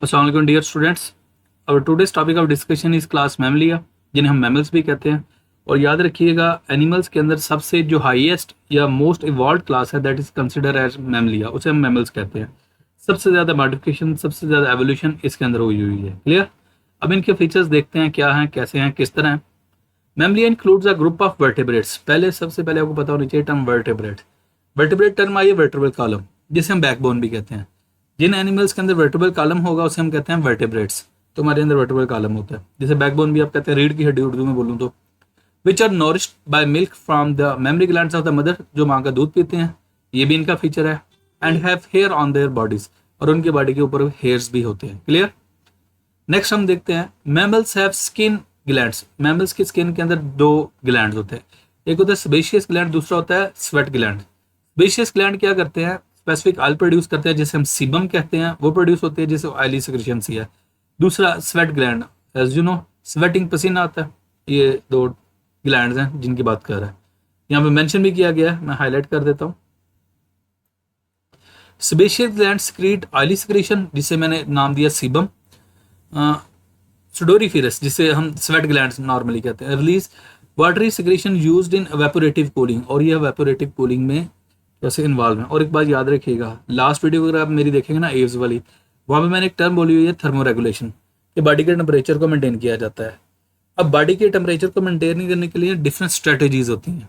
अस्सलाम dear students. और today's topic of discussion is class Mammalia, जिन्हें हम मैमल्स भी कहते हैं। और याद रखिएगा, एनिमल्स के अंदर सबसे जो हाईएस्ट या मोस्ट इवॉल्व क्लास है दैट इज कंसिडर एज मैमलिया, उसे हम मैमल्स कहते हैं। सबसे ज़्यादा मॉडिफिकेशन, सबसे ज़्यादा एवोल्यूशन इसके अंदर हुई है। क्लियर। अब इनके फीचर्स देखते हैं, क्या हैं, कैसे हैं, किस तरह हैं। Mammalia includes a group of vertebrates. सबसे पहले आपको पता होना चाहिए टर्म वर्टेब्रेट। वर्टेब्रेट टर्म आई है वर्टेब्रल कॉलम, जिसे हम बैकबोन भी कहते हैं। जिन एनिमल्स के अंदर वर्टेब्रल कॉलम होगा उसे हम कहते हैं वर्टेब्रेट्स। तो हमारे अंदर वर्टेब्रल कॉलम होता है, जैसे बैकबोन भी आप कहते हैं, रीढ़ की हड्डी उर्दू में बोलूँ तो। Which are nourished by milk from the mammary glands of the mother, जो माँ का दूध पीते हैं, ये भी इनका फीचर है। And have hair on their bodies, और उनकी बॉडी के ऊपर हेयर्स भी होते हैं। क्लियर। नेक्स्ट हम देखते हैं mammals have skin glands. Mammals की स्किन के अंदर दो ग्लैंड्स होते हैं, एक होता है सेबेशियस ग्लैंड, दूसरा होता है स्वेट ग्लैंड। सेबेशियस ग्लैंड क्या करते हैं, स्पेसिफिक ऑयल प्रोड्यूस करते हैं, जिसे हम सीबम कहते हैं, वो प्रोड्यूस होती है जिसे ऑयली सिक्रेशन है। दूसरा sweat gland, as you know sweating पसीना आता है। ये दो ग्लैंड्स हैं जिनकी बात कर रहा है, यहाँ पे मेंशन भी किया गया है, मैं हाईलाइट कर देता हूँ। Sebaceous gland secrete oily secretion, जिसे मैंने नाम दिया सीबम। सुडोरीफिरस, जिसे हम स्वेट ग्लैंड्स नॉर्मली कहते हैं, release watery secretion used in evaporative cooling, और ये एवेपोरेटिव कूलिंग में कैसे इन्वॉल्व है। और एक बात याद रखिएगा, लास्ट वीडियो अगर आप मेरी देखेंगे ना एव्स वाली, वहाँ पे मैंने एक टर्म बोली हुई है थर्मो रेगुलेशन, कि बॉडी के टेम्परेचर को मेंटेन किया जाता है। अब बॉडी के टेम्परेचर को मेंटेन करने के लिए डिफरेंट स्ट्रेटेजीज होती हैं,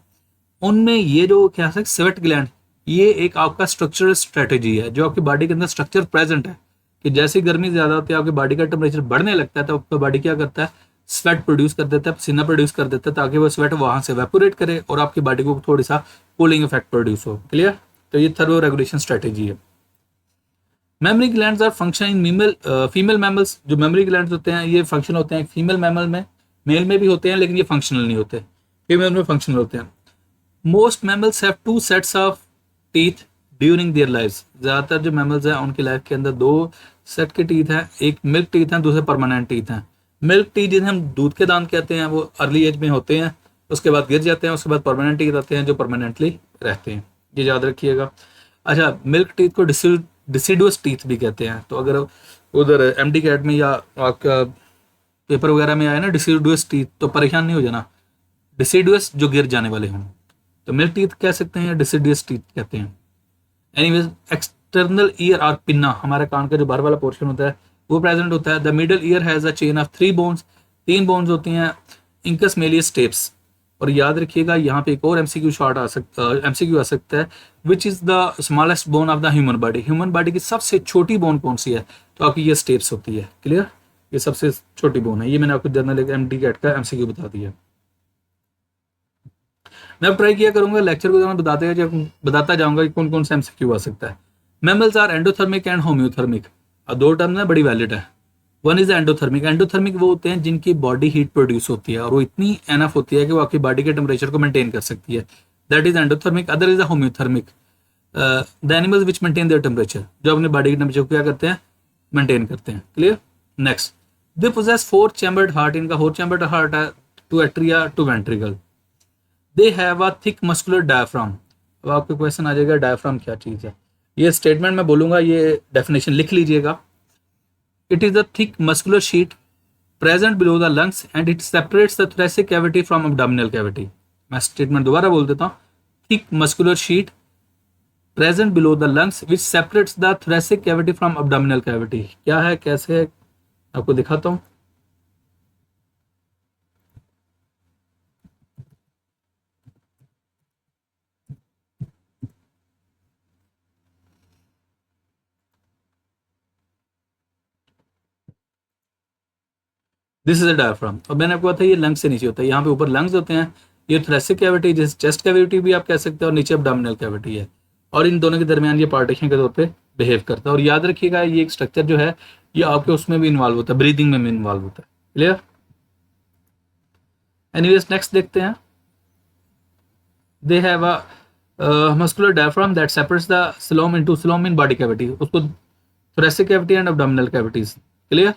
उनमें ये जो क्या है स्वेट ग्लैंड, ये एक आपका स्ट्रक्चरल स्ट्रेटेजी है, जो आपकी बॉडी के अंदर स्ट्रक्चर प्रेजेंट है, कि जैसे गर्मी ज्यादा होती है, आपकी बॉडी का टेम्परेचर बढ़ने लगता है, तो आपका बॉडी क्या करता है, स्वेट प्रोड्यूस कर देता है, पसीना प्रोड्यूस कर देता है, ताकि वो स्वेट वहां से वेपोरेट करे और आपकी बॉडी को थोड़ी सा कूलिंग इफेक्ट प्रोड्यूस हो। क्लियर। तो ये थर्मो रेगुलेशन स्ट्रेटेजी है। Memory glands are function in female mammals. जो मेमोरी ग्लैंड्स होते हैं ये फंक्शन होते हैं फीमेल मैमल में, मेल में भी होते हैं लेकिन ये फंक्शनल नहीं होते, फीमेल में फंक्शनल होते हैं। Most mammals have two sets of teeth during their lives. ज़्यादातर जो मैमल्स हैं उनकी लाइफ के अंदर दो सेट के टीथ हैं, एक मिल्क टीथ हैं, दूसरे परमानेंट टीथ हैं। मिल्क टीथ जिन्हें हम दूध के दांत कहते हैं, वो अर्ली एज में होते हैं, उसके बाद गिर जाते हैं, उसके बाद परमानेंट टीथ आते हैं जो परमानेंटली रहते हैं, ये याद रखिएगा। अच्छा, मिल्क टीथ को डिसिडुअस टीथ भी कहते हैं। तो अगर उधर एमडी कैट में या आपका पेपर वगैरह में आया ना डिसिडुअस टीथ, तो परेशान नहीं हो जाना, डिसिडुअस जो गिर जाने वाले हों, तो मिल्क टीथ कह सकते हैं या डिसिडुअस टीथ कहते हैं। एनीवेज, एक्सटर्नल ईयर और पिन्ना, हमारे कान का जो बाहर वाला पोर्शन होता है वो प्रेजेंट होता है। The middle ear has a chain of 3 bones, 3 bones होती हैं, इंकस मेलियस स्टेप्स। और याद रखिएगा यहाँ पे एक और एमसीक्यू आ सकता है, which is the smallest bone of the human body. Human body की सबसे छोटी बोन कौन सी है, तो आपकी ये स्टेप्स होती है। क्लियर। ये सबसे छोटी बोन है, ये मैंने आपको जनरल एमडी कैट का एमसीक्यू बता दिया। मैं अब ट्राई किया करूंगा लेक्चर को दौरान बताता जाऊंगा कि कौन कौन सा एमसीक्यू आ सकता है। Mammals are endothermic and homeothermic. अब दो टर्म है बड़ी वैलिड है। One is endothermic. एंडोथर्मिक वो होते हैं जिनकी बॉडी हीट प्रोड्यूस होती है और वो इतनी एनफ होती है कि वो आपकी बॉडी के टेम्परेचर को मेंटेन कर सकती है, that is endothermic. Other is a homeothermic, the animals which maintain their temperature, जो अपने बॉडी के टेम्परेचर को क्या करते हैं, मेंटेन करते हैं। Clear. Next, they possess 4 chambered heart. इनका 4 चैम्बर्ड हार्ट है, 2 atria 2 ventricle. They have a thick muscular diaphragm. अब आपको क्वेश्चन आ जाएगा डायफ्राम क्या चीज है। ये स्टेटमेंट मैं बोलूंगा, ये डेफिनेशन लिख लीजिएगा। It is a thick muscular sheet present below the lungs and it separates the thoracic cavity from abdominal cavity. मैं स्टेटमेंट दोबारा बोल देता हूँ। Thick muscular sheet present below the lungs which separates the thoracic cavity from abdominal cavity. क्या है, कैसे है, आपको दिखाता हूँ। This is a diaphragm. और मैंने आपको बताया ये लंग्स से नीचे होता है, यहाँ पे ऊपर लंग्स होते हैं, ये थोरेसिक कैविटी जैसे चेस्ट कैविटी भी आप कह सकते हैं, और नीचे एब्डोमिनल कैविटी है, और इन दोनों के दरमियान ये पार्टीशन के तौर पे बिहेव करता है। और याद रखिएगा ये एक स्ट्रक्चर जो है ये आपके उसमें भी इन्वॉल्व होता है, ब्रीदिंग में भी इन्वॉल्व होता है। क्लियर। एनीवेज, नेक्स्ट देखते हैं। They have a muscular diaphragm that separates the coelom into coelom in body cavity, उसको thoracic cavity and abdominal cavities. Clear.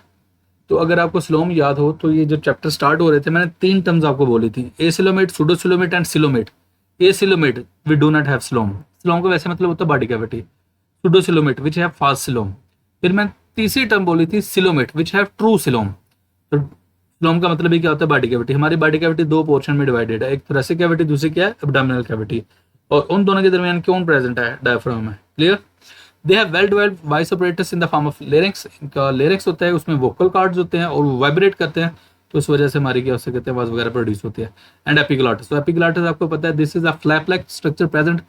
तो अगर आपको स्लोम याद हो तो ये जो चैप्टर स्टार्ट हो रहे थे मैंने 3 टर्म्स आपको बोली थी, acoelomate, pseudocoelomate and coelomate. Acoelomate we do not have coelom, coelom का वैसे मतलब होता है body cavity. Pseudocoelomate which have फास्ट सिलोम। फिर मैं तीसरी टर्म बोली थी coelomate which have true coelom. तो सिलोम का मतलब ही क्या होता है, बॉडी कैविटी। हमारी बॉडी कैविटी दो पोर्शन में डिवाइडेड है, एक थोरेसिक कैविटी, दूसरी क्या है, एब्डोमिनल कैविटी। और उन दोनों के दरमियान कौन प्रेजेंट है, डायफ्राम है। Clear. They have well developed voice operators in the form of larynx. इनका लेरिंक्स होता है, उसमें वोकल कॉर्ड्स होते हैं और वो वाइब्रेट करते हैं, तो इस वजह से हमारी क्या हो सकते हैं, आवाज वगैरह प्रोड्यूस होती है। एंड एपिग्लॉटिस, तो एपिग्लॉटिस आपको पता है this is a flap like structure present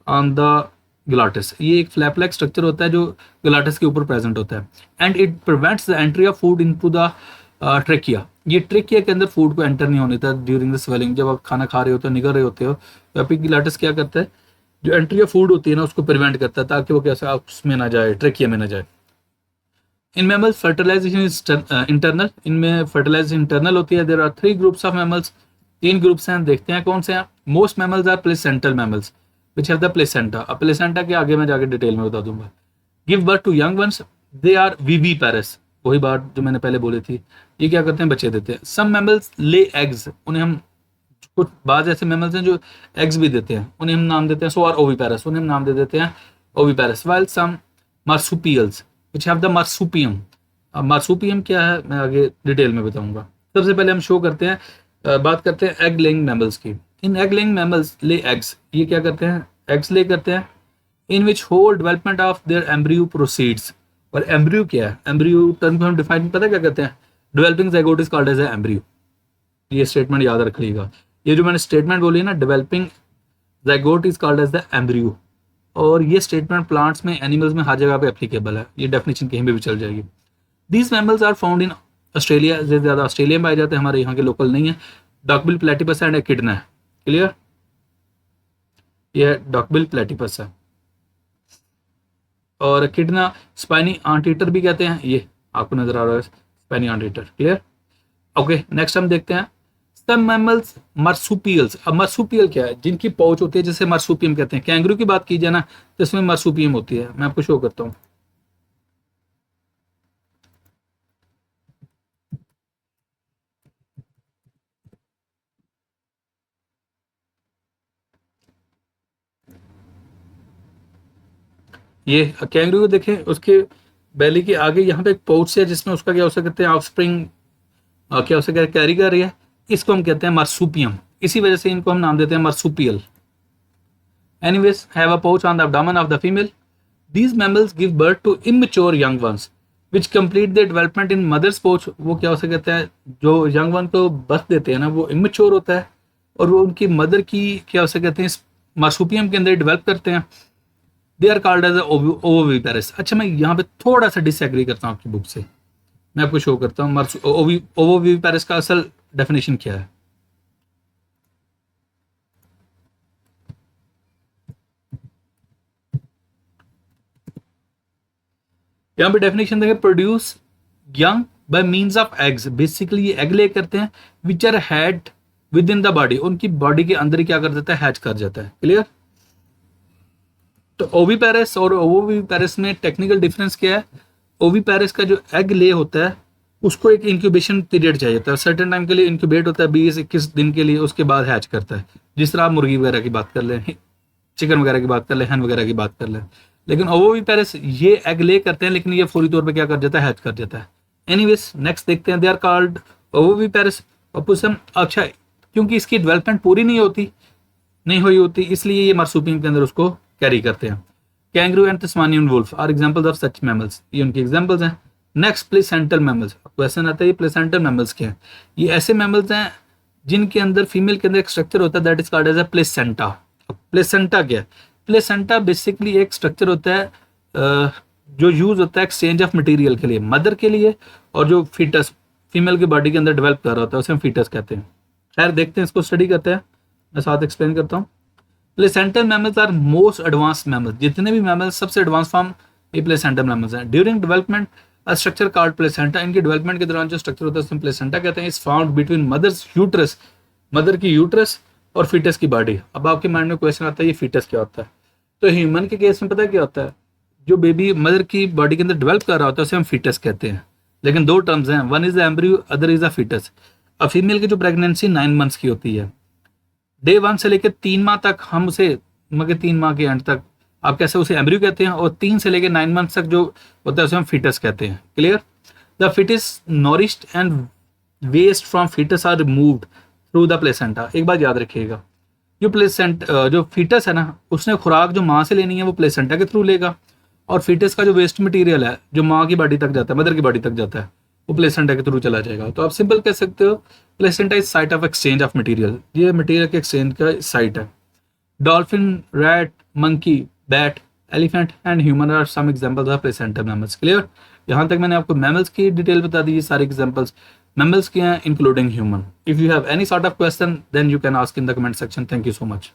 on the glottis. ये एक फ्लैप लाइक स्ट्रक्चर होता है जो ग्लॉटिस के ऊपर प्रेजेंट होता है। And it prevents the entry of food into the trachea. ये ट्रेकिया के अंदर फूड को एंटर नहीं होने देता ड्यूरिंग द स्वेलिंग। जब आप खाना खा रहे होते हो, निगल रहे होते हो, तो एपिग्लॉटिस क्या करता है, जो एंट्री ऑफ फूड होती है ना, उसको प्रिवेंट करता है ताकि वो कैसे उसमें ना जाए, ट्रेकिया में ना जाए। In mammals fertilization is internal. इनमें फर्टिलाइजेशन इंटरनल होती है। There are 3 groups of mammals. 3 groups हैं, देखते हैं कौन से हैं। Most mammals are placental mammals which have the placenta. अब प्लेसेंटा के आगे मैं जाके डिटेल में बता दूंगा। Give birth to young ones, they are viviparous. वही बात जो मैंने पहले बोली थी, ये क्या करते हैं, बच्चे देते हैं। सम मैमल्स ले एग्स, उन्हें हम, कुछ बाद ऐसे मैमल्स हैं जो एग्स भी देते हैं, उन्हें हम नाम देते हैं सो आर ओविपेरस, उन्हें हम नाम दे देते हैं oviparous. While some marsupials which have the marsupium. अब मार्सुपियम क्या है मैं आगे डिटेल में बताऊंगा। सबसे पहले हम शो करते हैं, बात करते हैं एग लेइंग मैमल्स की। In egg laying mammals lay eggs, ये क्या करते हैं, एग्स ले करते हैं। In which whole development of their embryo proceeds. और एम्ब्रियो क्या है, एम्ब्रियो टर्म को हम डिफाइन पता क्या करते हैं, developing zygote is called as embryo. ये स्टेटमेंट याद रखिएगा। ये जो मैंने स्टेटमेंट बोली है ना, developing zygote is called as the embryo, और ये स्टेटमेंट प्लांट्स में, एनिमल्स में हर जगह पे एप्लीकेबल है। ये डेफिनेशन कहीं भी चल जाएगी। These mammals are found in Australia, ज़्यादा ऑस्ट्रेलिया में पाए जाते हैं, हमारे यहाँ के लोकल नहीं है। डॉकबिल प्लेटिपस एंड एकिडना है। क्लियर, ये डॉकबिल प्लेटिपस है। और किडना स्पाइनी आंट ईटर भी कहते हैं, ये आपको नजर आ रहा है spiny anteater. Clear, okay. Next हम देखते हैं सम मैमल्स मार्सुपियल्स। अब मार्सुपियल क्या है, जिनकी पौच होती है, जिसे मार्सुपियम कहते हैं। कैंगरू की बात की जाए ना, तो इसमें मार्सुपियम होती है। मैं आपको शो करता हूँ। ये कैंगरू को देखें, उसके बैली के आगे यहाँ पे एक पाउच है जिसमें उसका क्या हो सकते हैं, ऑफस्प्रिंग क्या हो सकता है, कैरी कर रही है। इसको हम कहते हैं मार्सुपियम। इसी वजह से इनको हम नाम देते हैं marsupial. Anyways, have a pouch on the abdomen of the female. These mammals give birth to immature young ones which complete the development in mother's pouch. वो क्या हो सकता है, जो यंग वन को बर्थ देते हैं ना, वो इमेच्योर होता है और वो उनकी मदर की क्या हो सकते हैं, मार्सुपियम के अंदर डेवलप करते हैं। They are called as oviparous. अच्छा, मैं यहाँ पे थोड़ा सा डिसएग्री करता हूँ आपकी बुक से। मैं आपको शो करता हूँ ओविपेरस का असल डेफिनेशन क्या है। यहाँ पे डेफिनेशन देंगे, produce young by means of eggs. Basically ये एग ले करते हैं which are held within the body, उनकी बॉडी के अंदर ही क्या कर देता है, हैच कर जाता है। क्लियर। तो ओविपेरस और ओविपेरस में टेक्निकल डिफरेंस क्या है, ओविपेरस का जो एग ले होता है उसको एक इंक्यूबेशन पीरियड चाहिए होता है, सर्टेन टाइम के लिए इंक्यूबेट होता है, 20-21 दिन के लिए, उसके बाद हैच करता है। जिस तरह आप मुर्गी वगैरह की बात कर लें, चिकन वगैरह की बात कर लें, हैन वगैरह की बात कर लें। लेकिन ओविपेरस ये एग ले करते हैं, लेकिन ये फौरी तौर पे क्या कर जाता है, हैच कर जाता है। एनीवेज, नेक्स्ट देखते हैं। They are called oviparous opossum. अच्छा, क्योंकि इसकी डेवलपमेंट पूरी नहीं हुई होती, इसलिए ये मार्सुपियम के अंदर उसको कैरी करते हैं। Kangaroo and Tasmanian wolf are examples of such mammals. ये उनके एग्जांपल्स हैं। Next, placental mammals. क्वेश्चन आता है ये प्लेसेंटल मैमल्स क्या है। ये ऐसे मैमल्स हैं जिनके अंदर, फीमेल के अंदर एक स्ट्रक्चर होता है that is called as a placenta. Placenta क्या है, प्लेसेंटा बेसिकली एक स्ट्रक्चर होता है जो यूज होता है एक्सचेंज ऑफ मटेरियल के लिए, मदर के लिए, और जो फीटस फीमेल की बॉडी के अंदर डेवलप कर रहा होता है उसे हम फीटस कहते हैं। खैर, देखते हैं, इसको स्टडी करते हैं, मैं साथ एक्सप्लेन करता हूँ। Placental mammals are most advance mammals. जितने भी मैमल्स सबसे एडवांस फॉर्म ये प्लेसेंटल मैमल्स हैं। During development structure called placenta, इनके डेवलपमेंट के दौरान जो स्ट्रक्चर होता है उसमें प्लेसेंटा कहते हैं। Is found between mother's uterus, mother की यूट्रस और फीटस की बॉडी। अब आपके माइंड में क्वेश्चन आता है ये फीटस क्या होता है। तो ह्यूमन के केस में पता है क्या होता है, जो बेबी मदर की बॉडी के अंदर डेवलप कर रहा होता है उसे हम फीटस कहते हैं। लेकिन 2 टर्म्स हैं, one is the embryo, other is the foetus. अब फीमेल की जो प्रेगनेंसी 9 मंथ्स की होती है, डे 1 से लेकर 3 माह तक हम उसे, मगर 3 माह के एंड तक आप कैसे उसे एम्ब्रियो कहते हैं, और 3 से लेकर 9 मंथ तक जो होता है उसे हम फीटस कहते हैं। Clear? The foetus nourished and waste from foetus are removed through the placenta. एक बात याद रखिएगा, जो फीटस है ना, उसने खुराक जो माँ से लेनी है वो प्लेसेंटा के थ्रू लेगा, और फीटस का जो वेस्ट मटेरियल है जो माँ की बॉडी तक जाता है, मदर की बॉडी तक जाता है, वो प्लेसेंटा के थ्रू चला जाएगा। तो आप सिंपल कह सकते हो placenta is site of exchange of material, ये मटेरियल के एक्सचेंज का साइट है। Dolphin, rat, monkey, bat, elephant and human are some examples of placenta mammals. Clear? यहाँ तक मैंने आपको मैमल्स की डिटेल बता दी, सारे एग्जांपल्स मैमल्स के हैं including human. If you have any sort of question then you can ask in the comment section. Thank you so much.